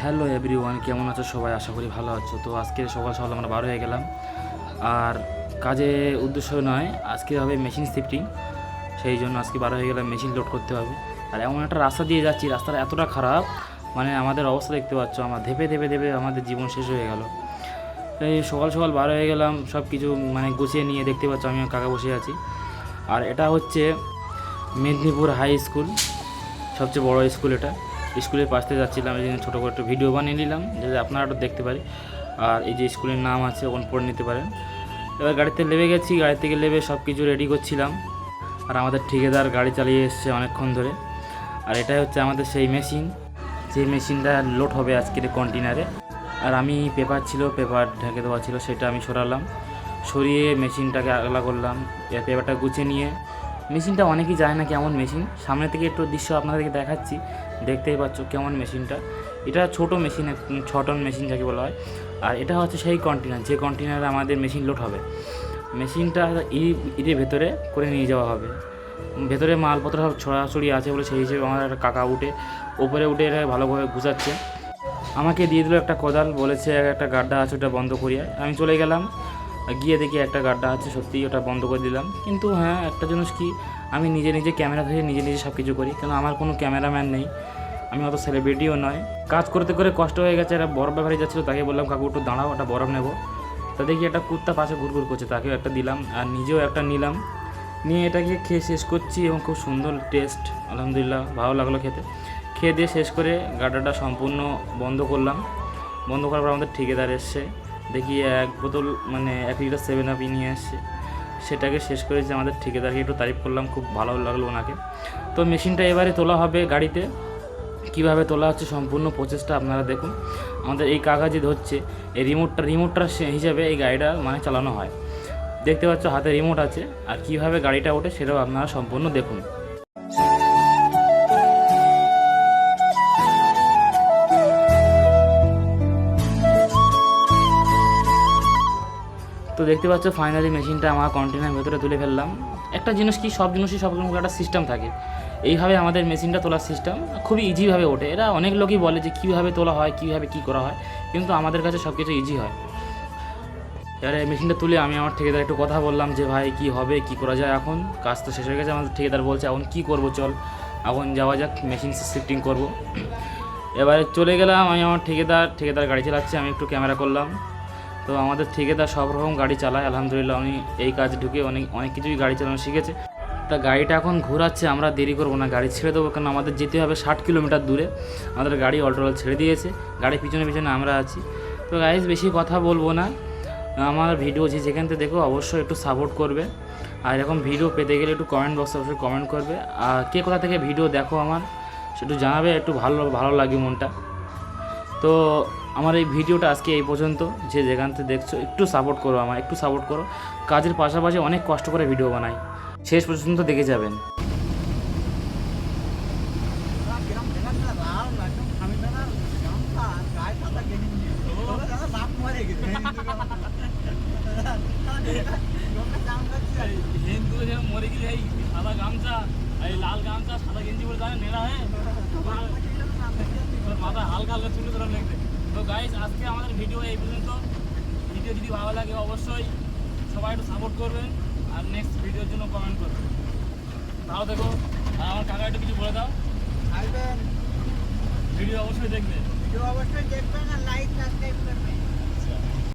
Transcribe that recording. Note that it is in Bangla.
হ্যালো এভরিওয়ান, কেমন আছো সবাই? আশা করি ভালো আছো। তো আজকে সকাল সকাল আমরা বার হয়ে গেলাম, আর কাজে উদ্দেশ্য নয়, আজকে হবে মেশিন শিফটিং। সেই জন্য আজকে বার হয়ে গেলাম, মেশিন লোড করতে হবে। আর এমন একটা রাস্তা দিয়ে যাচ্ছি, রাস্তাটা এতটা খারাপ, মানে আমাদের অবস্থা দেখতে পাচ্ছ, আমার ধেপে ধেপে ধেপে আমাদের জীবন শেষ হয়ে গেল। এই সকাল সকাল বার হয়ে গেলাম, সব কিছু মানে গুছিয়ে নিয়ে, দেখতে পাচ্ছ আমি কাকা বসে আছি। আর এটা হচ্ছে মেদিনীপুর হাই স্কুল, সবচেয়ে বড় স্কুল এটা। স্কুলের পাশ থেকে যাচ্ছিলাম, এই জন্য ছোটো করে একটু ভিডিও বানিয়ে নিলাম যাতে আপনারা একটু দেখতে পারি। আর এই যে স্কুলের নাম আছে, ওখানে পড়ে নিতে পারেন। এবার গাড়িতে নেমে গেছি, গাড়ি থেকে নেমে সব কিছু রেডি করছিলাম। আর আমাদের ঠিকাদার গাড়ি চালিয়ে এসছে অনেকক্ষণ ধরে। আর এটাই হচ্ছে আমাদের সেই মেশিন, যে মেশিনটা লোড হবে আজকের কন্টেনারে। আর আমি পেপার ছিল, পেপার ঢেকে দেওয়া ছিল, সেটা আমি সরালাম, সরিয়ে মেশিনটাকে আগলা করলাম। পেপারটা গুছিয়ে নিয়ে, মেশিনটা অনেকেই যায় না কেমন মেশিন। সামনে থেকে একটু দৃশ্য আপনাদেরকে দেখাচ্ছি, দেখতেই পাচ্ছ কেমন মেশিনটা। এটা ছোট মেশিন, 6 টন মেশিন যাকে বলা হয়। আর এটা হচ্ছে সেই কন্টেনার, যে কন্টেনারে আমাদের মেশিন লোড হবে। মেশিনটা ইটের ভেতরে করে নিয়ে যাওয়া হবে। ভেতরে মালপত্র সব ছড়াছড়ি আছে বলে সেই হিসেবে আমার একটা কাকা ওপরে উঠে এটা ভালোভাবে গুছাচ্ছে। আমাকে দিয়ে দিল একটা কোদাল, বলেছে একটা গাড্ডা আছে, ওটা বন্ধ করিয়ে। আমি চলে গেলাম, গিয়ে দেখি একটা গাড্ডা আছে, সত্যিই ওটা বন্ধ করে দিলাম। কিন্তু হ্যাঁ, একটা জিনিস কি, আমি নিজে নিজে ক্যামেরা ধরে নিজে নিজে সব কিছু করি, কেন আমার কোনো ক্যামেরাম্যান নেই, আমি অত সেলিব্রিটিও নয়। কাজ করতে করে কষ্ট হয়ে গেছে। একটা বরফ ব্যাপারে যাচ্ছিলো, তাকে বললাম কাকু একটু দাঁড়াও, একটা বরফ নেবো। তা দেখি একটা কুত্তা পাশে ঘুরঘুর করছে, তাকেও একটা দিলাম, আর নিজেও একটা নিলাম। নিয়ে এটাকে খেয়ে শেষ করছি, এবং খুব সুন্দর টেস্ট, আলহামদুলিল্লাহ ভালো লাগলো খেতে। খেয়ে দিয়ে শেষ করে গাড্ডাটা সম্পূর্ণ বন্ধ করলাম। বন্ধ করার পর আমাদের ঠিকাদার এসছে, দেখি এক বোতল মানে 1 লিটার 7 আপ নিয়ে আসছে, সেটাকে শেষ করেছে। আমাদের ঠিকাদারকে একটু তারিফ করলাম, খুব ভালো লাগলো ওনাকে। তো মেশিনটা এবারে তোলা হবে গাড়িতে। কীভাবে তোলা হচ্ছে সম্পূর্ণ প্রসেসটা আপনারা দেখুন। আমাদের এই কাগজে ধরছে, এই রিমোটটা হিসাবে এই গাড়িটা মানে চালানো হয়। দেখতে পাচ্ছ হাতে রিমোট আছে, আর কীভাবে গাড়িটা ওঠে সেটাও আপনারা সম্পূর্ণ দেখুন। তো দেখতে পাচ্ছ ফাইনালি মেশিনটা আমার কন্টেনারের ভেতরে তুলে ফেললাম। একটা জিনিস কি, সব জিনিসই সব রকম একটা সিস্টেম থাকে। এইভাবে আমাদের মেশিনটা তোলার সিস্টেম খুবই ইজিভাবে ওঠে। এরা অনেক লোকই বলে যে কীভাবে তোলা হয়, কীভাবে কী করা হয়, কিন্তু আমাদের কাছে সব কিছু ইজি হয়। এবারে মেশিনটা তুলে আমি আমার ঠিকাদার একটু কথা বললাম যে ভাই কী হবে, কী করা যায়, এখন কাজ তো শেষ হয়ে গেছে। আমাদের ঠিকাদার বলছে এখন কী করবো, চল এখন যাওয়া যাক, মেশিন শিফটিং করব। এবারে চলে গেলাম, আমি আমার ঠিকাদার গাড়ি চালাচ্ছে, আমি একটু ক্যামেরা করলাম। তো আমাদের ঠিকাদার সব রকম গাড়ি চালায়, আলহামদুলিল্লাহ উনি এই কাজ ঢুকে অনেক কিছুই গাড়ি চালানো শিখেছে। তা গাড়িটা এখন ঘোরাচ্ছে, আমরা দেরি করবো না, গাড়ি ছেড়ে দেবো, কারণ আমাদের যেতে হবে 60 কিলোমিটার দূরে। আমাদের গাড়ি অলটোল ছেড়ে দিয়েছে, গাড়ি পিছনে পিছনে আমরা আছি। তো গাইজ বেশি কথা বলবো না, আমার ভিডিও যেখান থেকে দেখো অবশ্যই একটু সাপোর্ট করবে। আর এরকম ভিডিও পেতে গেলে একটু কমেন্ট বক্সে অবশ্যই কমেন্ট করবে। আর কে কোথা থেকে ভিডিও দেখো আমার সেটু জানাবে, একটু ভালো লাগে মনটা। তো আমার এই ভিডিওটা আজকে এই পর্যন্ত। যে যেখান থেকে দেখছো একটু সাপোর্ট করো, আমার একটু সাপোর্ট করো। কাজের পাশাপাশি অনেক কষ্ট করে ভিডিও বানাই, শেষ পর্যন্ত দেখে যাবেন। লাল গামছা সাদা গেঞ্জি পরে জানে নেড়া হয়ে মাথা হালকা হালকা চুলে ধরে লাগবে। তো গাইস আজকে আমাদের ভিডিও এই পর্যন্ত। ভিডিও যদি ভালো লাগে অবশ্যই সবাই একটু সাপোর্ট করবেন, আর নেক্সট ভিডিওর জন্য কমেন্ট করবেন। ভালো দেখো, আর আমার কাকা একটু কিছু বলে দাও। আসবেন, ভিডিও অবশ্যই দেখবেন ভিডিও অবশ্যই দেখবেন আর লাইক